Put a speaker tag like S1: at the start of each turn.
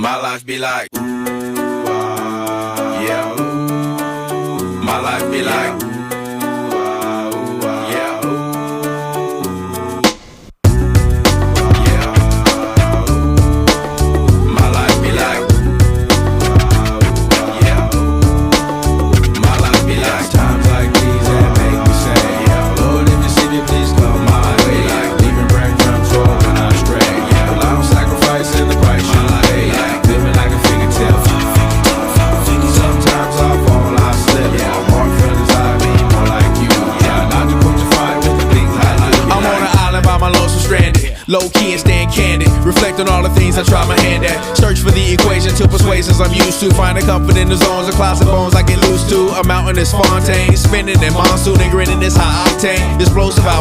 S1: My life be like, ooh, yeah, ooh. My life be like, ooh, yeah, ooh. Yeah, ooh. My life be like, yeah, ooh. My life be like, times like these that make me say, yeah, Lord, if you see me, please come my way. Like leaving breadcrumbs for when I stray. Yeah, well, I'm sacrificing the price you pay. Like living like a fingertip. Sometimes I fall, I slip. Yeah, I'm more feelings, I be more like you. Yeah, not to put your fire with the things I do.
S2: I'm on an island by my lonesome stranded, low key and staying candid, reflect on all the things I try my hand at. Search for the equation to persuasions I'm used to, finding comfort in the zones of clouds and bones I get loose to. A mountain is Fontaine, spinning in monsoon and grinning is high octane, explosive out.